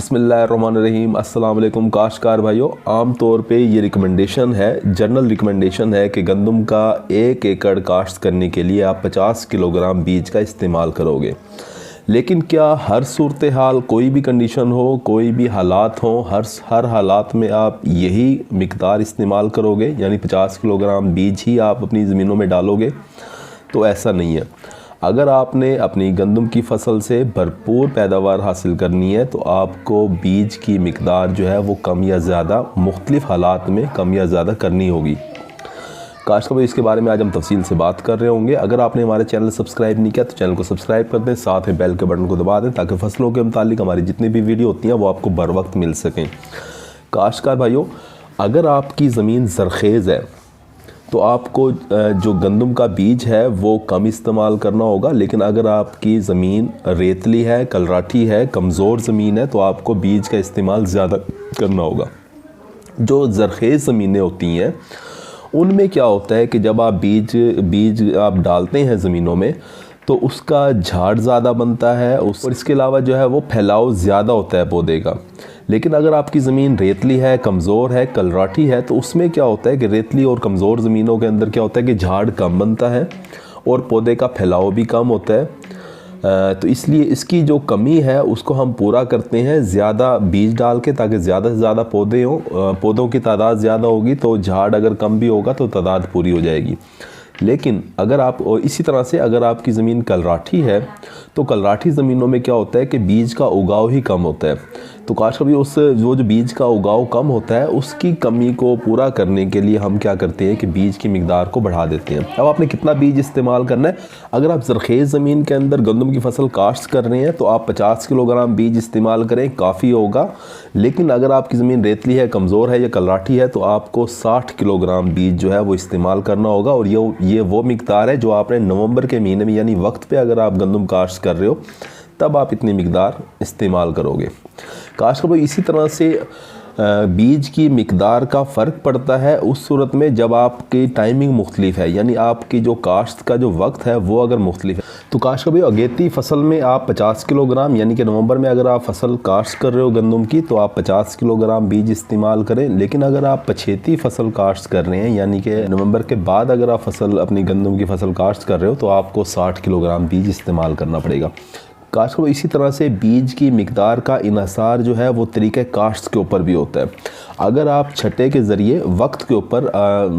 बिस्मिल्लाहिर्रहमानिर्रहीम। अस्सलाम वालेकुम काश्तकार भाइयों, आम तौर पे ये रिकमेंडेशन है, जनरल रिकमेंडेशन है कि गंदम का 1 एकड़ काश्त करने के लिए आप 50 किलोग्राम बीज का इस्तेमाल करोगे। लेकिन क्या हर सूरत हाल, कोई भी कंडीशन हो, कोई भी हालात हो, हर हालात में आप यही मिकदार इस्तेमाल करोगे, यानी 50 किलोग्राम बीज ही आप अपनी ज़मीनों में डालोगे? तो ऐसा नहीं है। अगर आपने अपनी गंदम की फसल से भरपूर पैदावार हासिल करनी है तो आपको बीज की मिकदार जो है वो कम या ज़्यादा मुख्तलिफ़ हालात में कम या ज़्यादा करनी होगी। काश्तकार, इसके बारे में आज हम तफसील से बात कर रहे होंगे। अगर आपने हमारे चैनल सब्सक्राइब नहीं किया तो चैनल को सब्सक्राइब कर दें, साथ में बेल के बटन को दबा दें ताकि फसलों के मुतालिक हमारी जितनी भी वीडियो होती हैं वो आपको बर वक्त मिल सकें। काश्तकार भाइयों, अगर आपकी ज़मीन ज़रख़ेज़ है तो आपको जो गंदम का बीज है वो कम इस्तेमाल करना होगा। लेकिन अगर आपकी ज़मीन रेतली है, कलराठी है, कमज़ोर ज़मीन है तो आपको बीज का इस्तेमाल ज़्यादा करना होगा। जो ज़रख़ेज़ ज़मीनें होती हैं उनमें क्या होता है कि जब आप बीज आप डालते हैं ज़मीनों में तो उसका झाड़ ज़्यादा बनता है और इसके अलावा जो है वो फैलाव ज़्यादा होता है पौधे का। लेकिन अगर आपकी ज़मीन रेतली है, कमज़ोर है, कलराठी है तो उसमें क्या होता है कि रेतली और कमज़ोर ज़मीनों के अंदर क्या होता है कि झाड़ कम बनता है और पौधे का फैलाव भी कम होता है। तो इसलिए इसकी जो कमी है उसको हम पूरा करते हैं ज़्यादा बीज डाल के, ताकि ज़्यादा से ज़्यादा पौधे हों। पौधों की तादाद ज़्यादा होगी तो झाड़ अगर कम भी होगा तो तादाद पूरी हो जाएगी। लेकिन अगर आप, और इसी तरह से अगर आपकी ज़मीन कलराठी है तो कलराठी ज़मीनों में क्या होता है कि बीज का उगाव ही कम होता है। तो कभी उस जो बीज का उगाव कम होता है उसकी कमी को पूरा करने के लिए हम क्या करते हैं कि बीज की मिकदार को बढ़ा देते हैं। अब आपने कितना बीज इस्तेमाल करना है? अगर आप ज़रख़ेज़ ज़मीन के अंदर गंदम की फसल काश्त कर रहे हैं तो आप 50 किलोग्राम बीज इस्तेमाल करें, काफ़ी होगा। लेकिन अगर आपकी ज़मीन रेतली है, कमज़ोर है या कलराठी है तो आपको 60 किलोग्राम बीज जो है वो इस्तेमाल करना होगा। और ये वो मिकदार है जो आपने नवंबर के महीने में, यानी वक्त पे अगर आप गंदम काश्त कर रहे हो तब आप इतनी मिकदार इस्तेमाल करोगे। काश्तकार भाई, इसी तरह से बीज की मिकदार का फ़र्क पड़ता है उस सूरत में जब आपकी टाइमिंग मुख्तलिफ है, यानी आपकी जो काश्त का जो वक्त है वो अगर मुख्तलिफ है। तो काश्तकार भाई, अगेती फसल में आप 50 किलोग्राम, यानी कि नवंबर में अगर आप फसल काश्त कर रहे हो गंदम की तो आप 50 किलोग्राम बीज इस्तेमाल करें। लेकिन अगर आप पछेती फसल काश्त कर रहे हैं, यानी कि नवंबर के बाद अगर आप अपनी गंदम की फसल काश्त कर रहे हो तो आपको 60 किलोग्राम बीज इस्तेमाल करना पड़ेगा। काश्त, इसी तरह से बीज की मिकदार का इन्हसार जो है वो तरीक़े काश्त के ऊपर भी होता है। अगर आप छटे के ज़रिए वक्त के ऊपर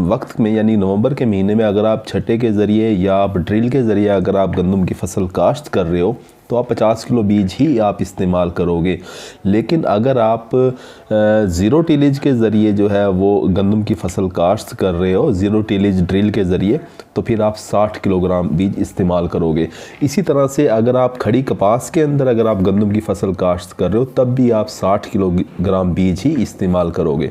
वक्त में, यानी नवंबर के महीने में अगर आप छटे के ज़रिए या आप ड्रिल के ज़रिए अगर आप गंदम की फसल काश्त कर रहे हो तो आप 50 किलो बीज ही आप इस्तेमाल करोगे। लेकिन अगर आप ज़ीरो टिलेज के ज़रिए जो है वो गंदम की फसल काश्त कर रहे हो, ज़ीरो टिलेज ड्रिल के ज़रिए, तो फिर आप 60 किलोग्राम बीज इस्तेमाल करोगे। इसी तरह से अगर आप खड़ी कपास के अंदर अगर आप गंदम की फसल काश्त कर रहे हो तब भी आप 60 किलोग्राम बीज ही इस्तेमाल करोगे।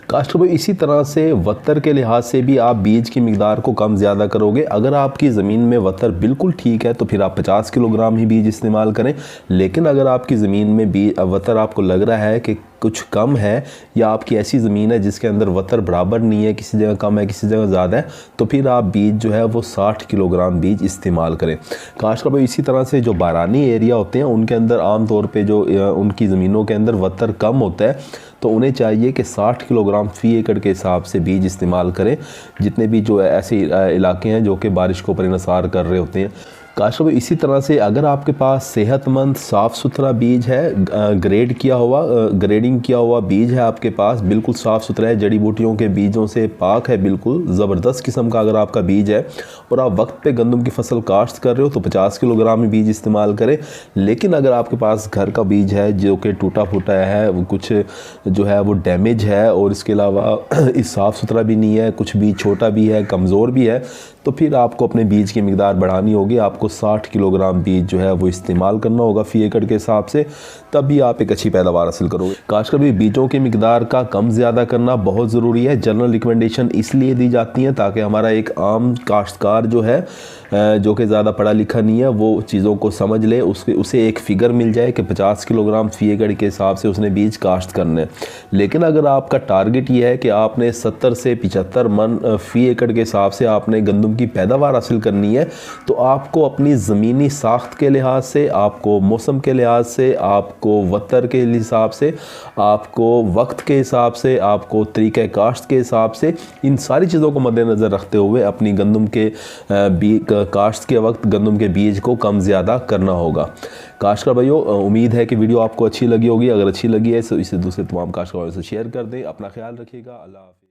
काश्तकार भाई, इसी तरह से वतर के लिहाज से भी आप बीज की मिकदार को कम ज़्यादा करोगे। अगर आपकी ज़मीन में वतर बिल्कुल ठीक है तो फिर आप 50 किलोग्राम ही बीज इस्तेमाल करें। लेकिन अगर आपकी ज़मीन में वतर आपको लग रहा है कि कुछ कम है, या आपकी ऐसी ज़मीन है जिसके अंदर वतर बराबर नहीं है, किसी जगह कम है किसी जगह ज़्यादा है, तो फिर आप बीज जो है वो 60 किलोग्राम बीज इस्तेमाल करें। काश्तकार भाई, इसी तरह से जो बारानी एरिया होते हैं उनके अंदर आम तौर पे जो उनकी ज़मीनों के अंदर वतर कम होता है तो उन्हें चाहिए कि 60 किलोग्राम फ़ी एकड़ के हिसाब से बीज इस्तेमाल करें। जितने भी जो ऐसे इलाके हैं जो कि बारिश को परिणसार कर रहे होते हैं। काश्तकार भाई, इसी तरह से अगर आपके पास सेहतमंद साफ़ सुथरा बीज है, ग्रेडिंग किया हुआ बीज है आपके पास, बिल्कुल साफ़ सुथरा है, जड़ी बूटियों के बीजों से पाक है, बिल्कुल ज़बरदस्त किस्म का अगर आपका बीज है और आप वक्त पे गंदम की फसल काश्त कर रहे हो तो 50 किलोग्राम ही बीज इस्तेमाल करें। लेकिन अगर आपके पास घर का बीज है जो कि टूटा फूटा है, कुछ जो है वो डैमेज है और इसके अलावा इस साफ़ सुथरा भी नहीं है, कुछ बीज छोटा भी है, कमज़ोर भी है, तो फिर आपको अपने बीज की मिकदार बढ़ानी होगी। आपको 60 किलोग्राम बीज जो है वो इस्तेमाल करना होगा फ़ी एकड़ के हिसाब से, तब भी आप एक अच्छी पैदावार हासिल करोगे। काश्तकार भाई, बीजों की मिकदार का कम ज़्यादा करना बहुत ज़रूरी है। जनरल रिकमेंडेशन इसलिए दी जाती हैं ताकि हमारा एक आम काश्तकार जो है जो कि ज़्यादा पढ़ा लिखा नहीं है वो चीज़ों को समझ ले, उसे एक फ़िगर मिल जाए कि 50 किलोग्राम फ़ी एकड़ के हिसाब से उसने बीज काश्त करने। लेकिन अगर आपका टारगेट ये है कि आपने 70 से 75 मन फ़ी एकड़ के हिसाब से आपने गंदम की पैदावार हासिल करनी है तो आपको अपनी ज़मीनी साख्त के लिहाज से, आपको मौसम के लिहाज से, आपको आपको वतर के हिसाब से, आपको वक्त के हिसाब से, आपको तरीक़े काश्त के हिसाब से, इन सारी चीज़ों को मद्देनज़र रखते हुए अपनी गंदम के काश्त के वक्त गंदम के बीज को कम ज़्यादा करना होगा। काश्तकार भाइयों, उम्मीद है कि वीडियो आपको अच्छी लगी होगी। अगर अच्छी लगी है तो इसे दूसरे तमाम काश्तकारों से शेयर कर दें। अपना ख्याल रखिएगा। अल्लाह हाफ़िज़।